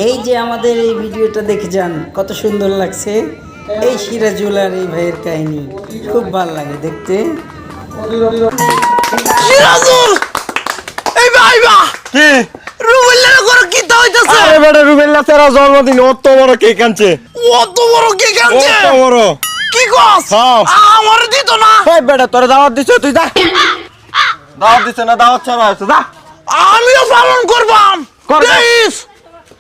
এই যে আমাদের এই ভিডিওটা দেখে যান, কত সুন্দর লাগছে। এই সিরাজুল আর এই ভাইয়ের কাহিনী খুব ভালো লাগে দেখতে। সিরাজুল, এই ভাই বা কি রুবেলের ঘরে কি হইতাছে? আরে বেটা রুবেল্লা তেরা জন্মদিন অত বড় কেক আনছে। অত বড় কেক আনছে? অত বড় কি কস? হ্যাঁ। আমার দিত না। এই বেটা তোরে দাওয়াত দিছে, তুই যা। দাওয়াত দিছে না, দাওয়াত ছাড়া আছে, যা। আমিও পালন করবাম। করবা। প্লিজ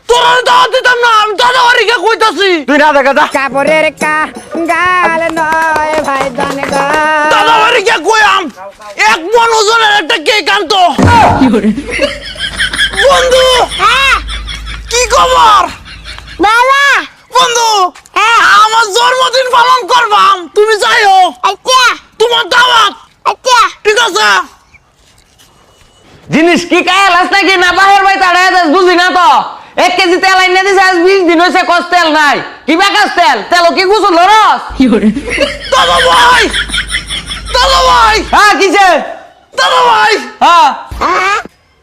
তোরা দাওয়াত দিতাম না, আমি দাদা বাড়িকে কইতাছি। তুই না দেখা যা। কাপড়ের গাল নয় ভাই দান দাদা বাড়িকে কইয়াম এক মন ওজনের একটা কেক আনতো। বন্ধু কি খবর? বাবা বন্ধু আমার জন্মদিন পালন করবাম, তুমি যাইও। আচ্ছা তোমার দাওয়াত আচ্ছা ঠিক আছে? জিনিস কি কায়াল আস নাকি না বাহের ভাই তাড়ায় যাস বুঝি না তো 1 কেজি তেল আইনে দিছে আজ 20 দিন হইছে কস তেল নাই কি বাকাস তেল কি গুছল রস দাদা ভাই, দাদা ভাই, হ্যাঁ কিছে দাদা ভাই, হ্যাঁ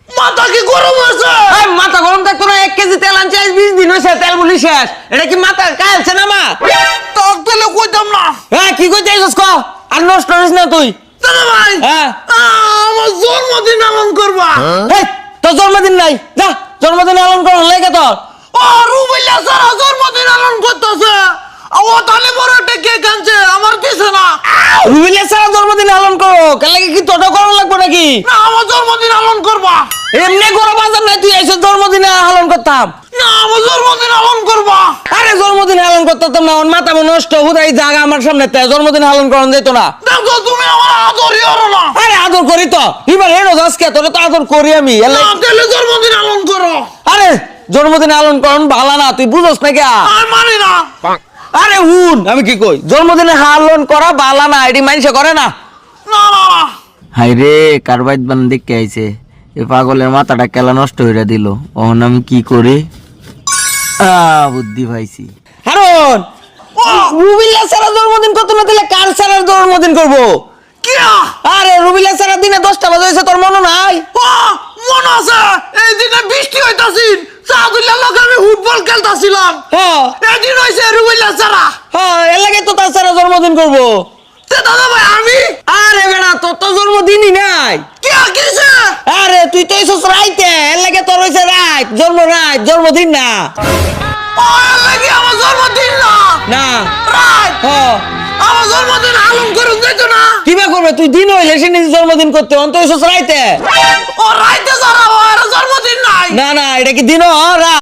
মাথা কি গরম হয়েছে? এই মাথা গরম থাকতো না 1 কেজি তেল আনছে আজ 20 দিন হইছে তেল বলি শেষ এটা কি মাথা কায়ালছে না মা তার তেলে কইতাম না। হ্যাঁ কি কইতে আইছস ক আর নষ্ট করিস না তুই দাদা ভাই হ্যাঁ আমার জন্মদিন পালন করবা। এই তোর জন্মদিন নাই যা জন্মদিন পালন কর লাগে তোর ও রুবেলিয়া সারা জন্মদিন পালন করতেছে। ও তাহলে বড় একটা কেক আনছে, আমার দিছে না। রুবিলের সারা জন্মদিন পালন করো কেন লাগে কি তোটা করা লাগবে নাকি না আমার জন্মদিন পালন করবা। এমনি করো বাজার নাই তুই এসে জন্মদিনে পালন করতাম না আমার জন্মদিন পালন করবা। আরে জন্মদিন পালন করতাম না ওর মাথা নষ্ট হুদাই জায়গা আমার সামনে তে জন্মদিন পালন করন যেত না দেখো তুমি আমার আদরই হলো না। আরে আদর করি তো এবার হেরো আজকে তোরে তো আদর করি আমি না তাহলে জন্মদিন পালন করো। আরে জন্মদিন পালন করন ভালো না তুই বুঝছ না কে আর মানি না। আরে হুন আমি কি কই জন্মদিনে পালন করা ভালো না এটি মানুষে করে না না না না হাই রে কারবাইত বান দেখে আইছে এ পাগলের মাথাটা কেলা নষ্ট হইরা দিল ওহন আমি কি করি বুদ্ধি পাইছি হারুন রুবিলা সারা জন্মদিন কত না দিলে কার সারা জন্মদিন করব কি আরে রুবিলা সারা দিনে 10টা বাজে হইছে তোর মনে নাই মনে আছে? এই দিনে বৃষ্টি হইতাছিল, সাদুল্লাহ লোক আমি ফুটবল খেলতাছিলাম। হ্যাঁ এদিন হইছে রুবেলিয়া সারা। হ্যাঁ এর লাগে তো তার সারা জন্মদিন করব দাদা ভাই আমি আরে বেটা তোর তো জন্মদিনই নাই কি কিছে? আরে তুই তো এসেছ রাইতে এর লাগে তোর হইছে রাত জন্মদিন না ও লাগি আমার জন্মদিন না। না রাইট হ্যাঁ আমার জন্মদিন পালন করুন যাইতো না। কিবা করবে তুই দিন হইলে সে নিজে জন্মদিন করতে অন্ত এসেছ রাইতে ও রাইতে যারা জন্মদিন নাই। না না এটা কি দিন রাত